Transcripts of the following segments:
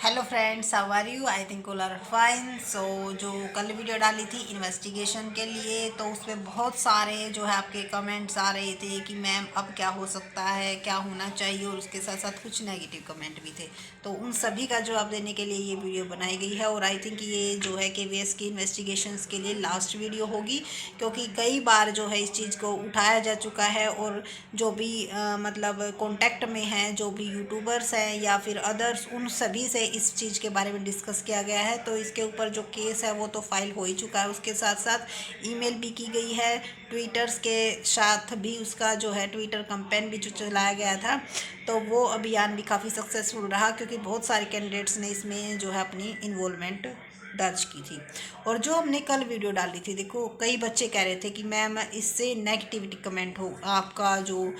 Hello friends, how are you? I think all are fine. So जो कल video डाली थी इन्वेस्टिगेशन के लिए, तो उसमें बहुत सारे जो है आपके कमेंट्स आ रहे थे कि मैम अब क्या हो सकता है, क्या होना चाहिए, और उसके साथ साथ कुछ नेगेटिव कमेंट भी थे। तो उन सभी का जवाब देने के लिए ये वीडियो बनाई गई है। और आई थिंक ये जो है KVS की इन्वेस्टिगेशंस के लिए लास्ट वीडियो होगी, क्योंकि कई बार जो है इस चीज़ को उठाया जा चुका है। और जो भी मतलब कॉन्टैक्ट में हैं, जो भी यूट्यूबर्स हैं या फिर अदर्स, उन सभी से इस चीज़ के बारे में डिस्कस किया गया है। तो इसके ऊपर जो केस है वो तो फाइल हो ही चुका है, उसके साथ साथ ईमेल भी की गई है, ट्विटर्स के साथ भी उसका जो है ट्विटर कैंपेन भी जो चलाया गया था, तो वो अभियान भी काफ़ी सक्सेसफुल रहा, क्योंकि बहुत सारे कैंडिडेट्स ने इसमें जो है अपनी इन्वॉल्वमेंट दर्ज की थी। और जो हमने कल वीडियो डाली थी, देखो कई बच्चे कह रहे थे कि मैम इससे नेगेटिविटी कमेंट हो, आपका जो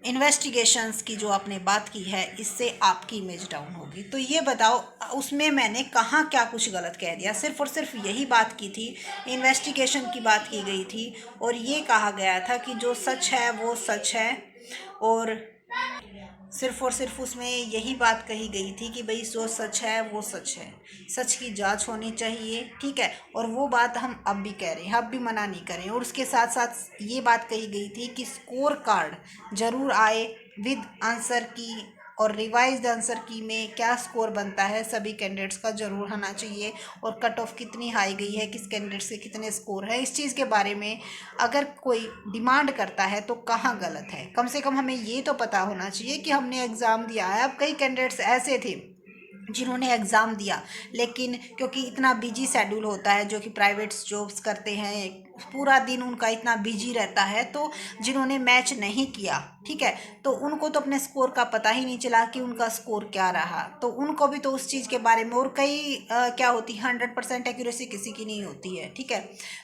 इन्वेस्टिगेशंस की जो आपने बात की है इससे आपकी इमेज डाउन होगी। तो ये बताओ उसमें मैंने कहाँ क्या कुछ गलत कह दिया? सिर्फ और सिर्फ यही बात की थी, इन्वेस्टिगेशन की बात की गई थी, और ये कहा गया था कि जो सच है वो सच है। और सिर्फ और सिर्फ उसमें यही बात कही गई थी कि भाई जो सच है वो सच है, सच की जांच होनी चाहिए, ठीक है। और वो बात हम अब भी कह रहे हैं, अब भी मना नहीं करें। और उसके साथ साथ ये बात कही गई थी कि स्कोर कार्ड जरूर आए विद आंसर की, और रिवाइज्ड आंसर की में क्या स्कोर बनता है सभी कैंडिडेट्स का जरूर होना चाहिए, और कट ऑफ कितनी हाई गई है, किस कैंडिडेट से कितने स्कोर है, इस चीज़ के बारे में अगर कोई डिमांड करता है तो कहाँ गलत है। कम से कम हमें ये तो पता होना चाहिए कि हमने एग्ज़ाम दिया है। अब कई कैंडिडेट्स ऐसे थे जिन्होंने एग्ज़ाम दिया, लेकिन क्योंकि इतना बिजी शेड्यूल होता है, जो कि प्राइवेट जॉब्स करते हैं, पूरा दिन उनका इतना बिजी रहता है, तो जिन्होंने मैच नहीं किया, ठीक है, तो उनको तो अपने स्कोर का पता ही नहीं चला कि उनका स्कोर क्या रहा। तो उनको भी तो उस चीज़ के बारे में, और कई क्या होती है, 100% एक्यूरेसी किसी की नहीं होती है, ठीक है।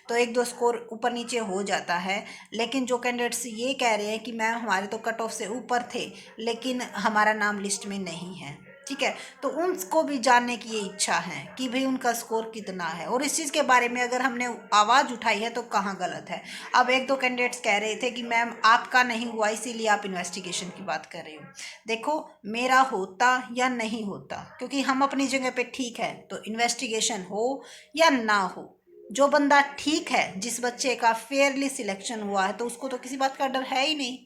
तो एक दो स्कोर ऊपर नीचे हो जाता है। लेकिन जो कैंडिडेट्स ये कह रहे हैं कि मैम हमारे तो कट ऑफ से ऊपर थे लेकिन हमारा नाम लिस्ट में नहीं है, ठीक है, तो उनको भी जानने की ये इच्छा है कि भाई उनका स्कोर कितना है। और इस चीज़ के बारे में अगर हमने आवाज़ उठाई है तो कहाँ गलत है। अब एक दो कैंडिडेट्स कह रहे थे कि मैम आपका नहीं हुआ इसीलिए आप इन्वेस्टिगेशन की बात कर रहे हो। देखो, मेरा होता या नहीं होता, क्योंकि हम अपनी जगह पे ठीक है, तो इन्वेस्टिगेशन हो या ना हो, जो बंदा ठीक है, जिस बच्चे का फेयरली सिलेक्शन हुआ है, तो उसको तो किसी बात का डर है ही नहीं।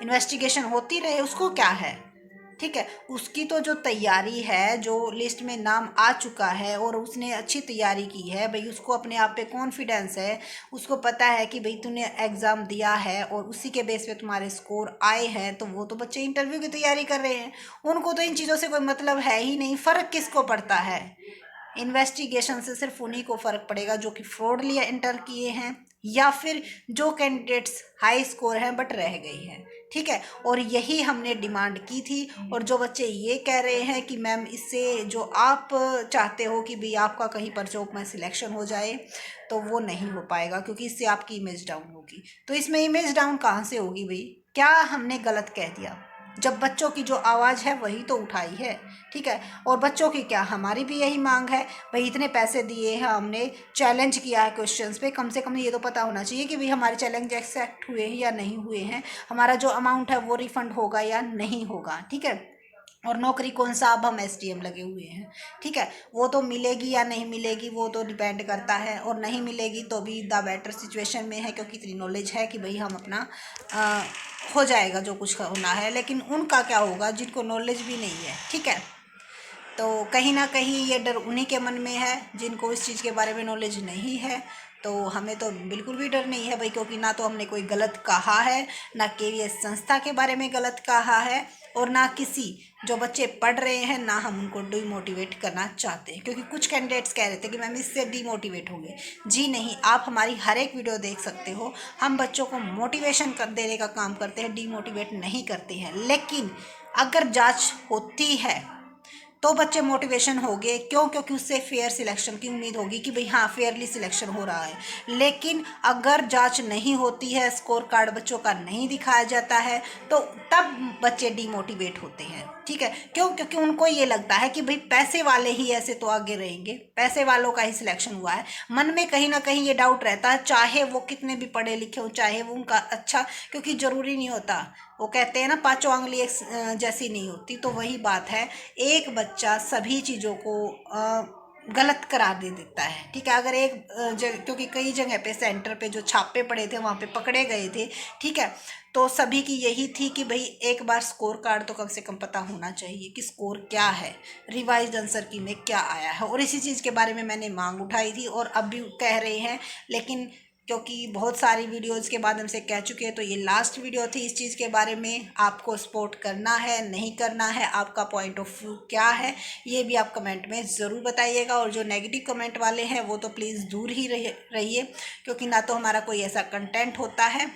इन्वेस्टिगेशन होती रहे, उसको क्या है, ठीक है। उसकी तो जो तैयारी है, जो लिस्ट में नाम आ चुका है और उसने अच्छी तैयारी की है, भाई उसको अपने आप पे कॉन्फिडेंस है, उसको पता है कि भाई तूने एग्ज़ाम दिया है और उसी के बेस पे तुम्हारे स्कोर आए हैं। तो वो तो बच्चे इंटरव्यू की तैयारी कर रहे हैं, उनको तो इन चीज़ों से कोई मतलब है ही नहीं। फ़र्क किसको पड़ता है? इन्वेस्टिगेशन से सिर्फ उन्हीं को फ़र्क पड़ेगा जो कि फ्रॉड लिया इंटर किए हैं, या फिर जो कैंडिडेट्स हाई स्कोर हैं बट रह गई हैं, ठीक है। और यही हमने डिमांड की थी। और जो बच्चे ये कह रहे हैं कि मैम इससे जो आप चाहते हो कि भाई आपका कहीं पर जॉब में सिलेक्शन हो जाए, तो वो नहीं हो पाएगा, क्योंकि इससे आपकी इमेज डाउन होगी। तो इसमें इमेज डाउन कहाँ से होगी भाई? क्या हमने गलत कह दिया? जब बच्चों की जो आवाज़ है वही तो उठाई है, ठीक है। और बच्चों की क्या, हमारी भी यही मांग है, भाई इतने पैसे दिए हैं, हमने चैलेंज किया है क्वेश्चंस पे, कम से कम ये तो पता होना चाहिए कि भाई हमारे चैलेंज एक्सेप्ट हुए हैं या नहीं हुए हैं, हमारा जो अमाउंट है वो रिफंड होगा या नहीं होगा, ठीक है। और नौकरी कौन सा, अब हम SDM लगे हुए हैं, ठीक है, वो तो मिलेगी या नहीं मिलेगी वो तो डिपेंड करता है, और नहीं मिलेगी तो भी द बेटर सिचुएशन में है, क्योंकि इतनी नॉलेज है कि भाई हम अपना अ, हो जाएगा जो कुछ होना है। लेकिन उनका क्या होगा जिनको नॉलेज भी नहीं है, ठीक है। तो कहीं ना कहीं ये डर उन्हीं के मन में है जिनको इस चीज़ के बारे में नॉलेज नहीं है। तो हमें तो बिल्कुल भी डर नहीं है भाई, क्योंकि ना तो हमने कोई गलत कहा है, ना KVS संस्था के बारे में गलत कहा है, और ना किसी जो बच्चे पढ़ रहे हैं, ना हम उनको डिमोटिवेट करना चाहते हैं। क्योंकि कुछ कैंडिडेट्स कह रहे थे कि मैम इससे डिमोटिवेट होंगे। जी नहीं, आप हमारी हर एक वीडियो देख सकते हो, हम बच्चों को मोटिवेशन कर देने का काम करते हैं, डिमोटिवेट नहीं करते हैं। लेकिन अगर जांच होती है तो बच्चे मोटिवेशन हो गए, क्यों? क्योंकि उससे फेयर सिलेक्शन की उम्मीद होगी कि भाई हाँ फेयरली सिलेक्शन हो रहा है। लेकिन अगर जांच नहीं होती है, स्कोर कार्ड बच्चों का नहीं दिखाया जाता है, तो तब बच्चे डिमोटिवेट होते हैं, ठीक है। क्यों? क्योंकि उनको ये लगता है कि भाई पैसे वाले ही ऐसे तो आगे रहेंगे, पैसे वालों का ही सिलेक्शन हुआ है। मन में कहीं ना कहीं ये डाउट रहता है, चाहे वो कितने भी पढ़े लिखे हो, चाहे वो उनका अच्छा, क्योंकि ज़रूरी नहीं होता वो कहते हैं ना पांचों उंगली एक जैसी नहीं होती, तो वही बात है। एक बच्चा सभी चीज़ों को गलत करार दे देता है, ठीक है। अगर एक क्योंकि कई जगह पे सेंटर पे जो छापे पड़े थे वहाँ पे पकड़े गए थे, ठीक है। तो सभी की यही थी कि भाई एक बार स्कोर कार्ड तो कम से कम पता होना चाहिए कि स्कोर क्या है, रिवाइज्ड आंसर की में क्या आया है। और इसी चीज़ के बारे में मैंने मांग उठाई थी और अब भी कह रहे हैं, लेकिन क्योंकि बहुत सारी वीडियोज़ के बाद हमसे कह चुके हैं, तो ये लास्ट वीडियो थी इस चीज़ के बारे में। आपको सपोर्ट करना है नहीं करना है, आपका पॉइंट ऑफ व्यू क्या है, ये भी आप कमेंट में ज़रूर बताइएगा। और जो नेगेटिव कमेंट वाले हैं वो तो प्लीज़ दूर ही रहिए, क्योंकि ना तो हमारा कोई ऐसा कंटेंट होता है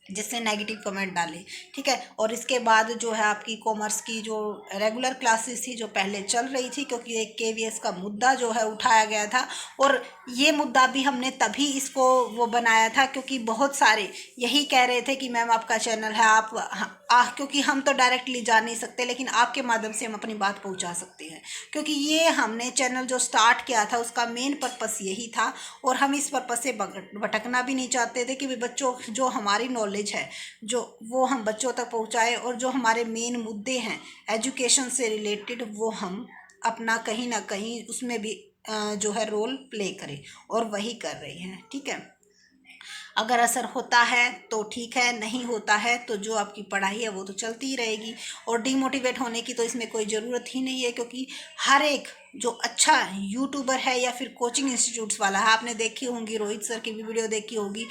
जिससे नेगेटिव कमेंट डाले, ठीक है। और इसके बाद जो है आपकी कॉमर्स की जो रेगुलर क्लासेस थी जो पहले चल रही थी, क्योंकि एक केवीएस का मुद्दा जो है उठाया गया था, और ये मुद्दा भी हमने तभी इसको वो बनाया था क्योंकि बहुत सारे यही कह रहे थे कि मैम आपका चैनल है, आप क्योंकि हम तो डायरेक्टली जा नहीं सकते, लेकिन आपके माध्यम से हम अपनी बात पहुंचा सकते हैं। क्योंकि ये हमने चैनल जो स्टार्ट किया था उसका मेन पर्पस यही था, और हम इस पर्पस से भटकना भी नहीं चाहते थे कि बच्चों जो हमारी नॉलेज है जो वो हम बच्चों तक पहुंचाए, और जो हमारे मेन मुद्दे हैं एजुकेशन से रिलेटेड वो हम अपना कहीं ना कहीं उसमें भी जो है रोल प्ले करें, और वही कर रहे हैं, ठीक है। अगर असर होता है तो ठीक है, नहीं होता है तो जो आपकी पढ़ाई है वो तो चलती ही रहेगी। और डीमोटिवेट होने की तो इसमें कोई ज़रूरत ही नहीं है, क्योंकि हर एक जो अच्छा यूट्यूबर है या फिर कोचिंग इंस्टीट्यूट्स वाला है, आपने देखी होंगी, रोहित सर की भी वीडियो देखी होगी,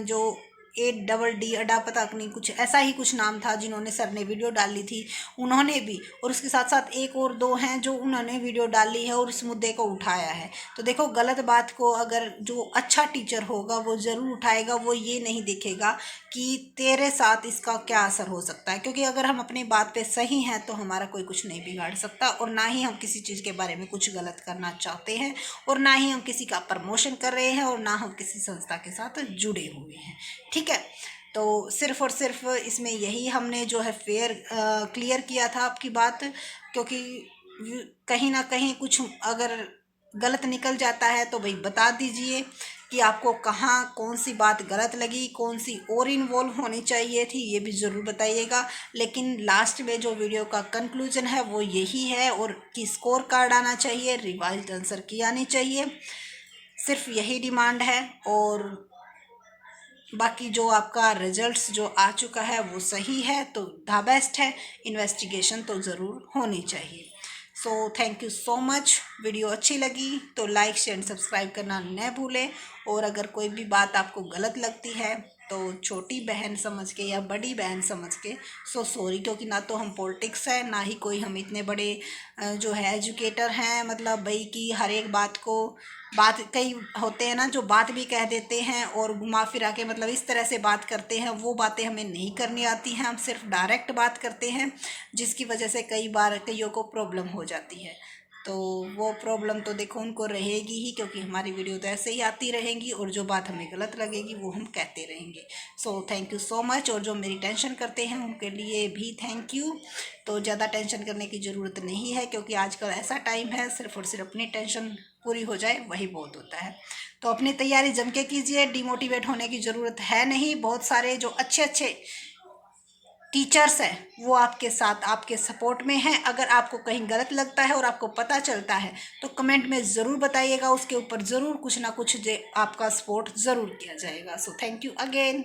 जो 8DD अड्डा पता नहीं कुछ ऐसा ही कुछ नाम था जिन्होंने सर ने वीडियो डाली थी, उन्होंने भी, और उसके साथ साथ एक और दो हैं जो उन्होंने वीडियो डाली है और इस मुद्दे को उठाया है। तो देखो, गलत बात को अगर जो अच्छा टीचर होगा वो ज़रूर उठाएगा, वो ये नहीं देखेगा कि तेरे साथ इसका क्या असर हो सकता है। क्योंकि अगर हम अपनी बात पे सही हैं तो हमारा कोई कुछ नहीं बिगाड़ सकता, और ना ही हम किसी चीज़ के बारे में कुछ गलत करना चाहते हैं, और ना ही हम किसी का प्रमोशन कर रहे हैं, और ना हम किसी संस्था के साथ जुड़े हुए हैं, ठीक है। तो सिर्फ और सिर्फ इसमें यही हमने जो है फेयर क्लियर किया था आपकी बात, क्योंकि कहीं ना कहीं कुछ अगर गलत निकल जाता है तो भाई बता दीजिए कि आपको कहाँ कौन सी बात गलत लगी, कौन सी और इन्वॉल्व होनी चाहिए थी, ये भी ज़रूर बताइएगा। लेकिन लास्ट में जो वीडियो का कंक्लूजन है वो यही है, और कि स्कोर कार्ड आना चाहिए, रिवाइज्ड आंसर की आनी चाहिए, सिर्फ यही डिमांड है। और बाकी जो आपका रिजल्ट्स जो आ चुका है वो सही है तो द बेस्ट है, इन्वेस्टिगेशन तो ज़रूर होनी चाहिए। So thank you so much. Video अच्छी लगी तो लाइक शेयर एंड सब्सक्राइब करना न भूलें। और अगर कोई भी बात आपको गलत लगती है तो छोटी बहन समझ के या बड़ी बहन समझ के सो सॉरी, क्योंकि ना तो हम पॉलिटिक्स है, ना ही कोई हम इतने बड़े जो है एजुकेटर हैं, मतलब भाई कि हर एक बात को बात, कई होते हैं ना जो बात भी कह देते हैं और घुमा फिरा के मतलब इस तरह से बात करते हैं, वो बातें हमें नहीं करनी आती हैं। हम सिर्फ डायरेक्ट बात करते हैं, जिसकी वजह से कई बार कईयों को प्रॉब्लम हो जाती है। तो वो प्रॉब्लम तो देखो उनको रहेगी ही, क्योंकि हमारी वीडियो तो ऐसे ही आती रहेंगी, और जो बात हमें गलत लगेगी वो हम कहते रहेंगे। So thank you so much. और जो मेरी टेंशन करते हैं उनके लिए भी थैंक यू। तो ज़्यादा टेंशन करने की ज़रूरत नहीं है, क्योंकि आजकल ऐसा टाइम है सिर्फ और सिर्फ अपनी टेंशन पूरी हो जाए वही बहुत होता है। तो अपनी तैयारी जम के कीजिए, डिमोटिवेट होने की ज़रूरत है नहीं। बहुत सारे जो अच्छे अच्छे टीचर्स हैं वो आपके साथ आपके सपोर्ट में हैं। अगर आपको कहीं गलत लगता है और आपको पता चलता है तो कमेंट में ज़रूर बताइएगा, उसके ऊपर ज़रूर कुछ ना कुछ आपका सपोर्ट ज़रूर किया जाएगा। So thank you again.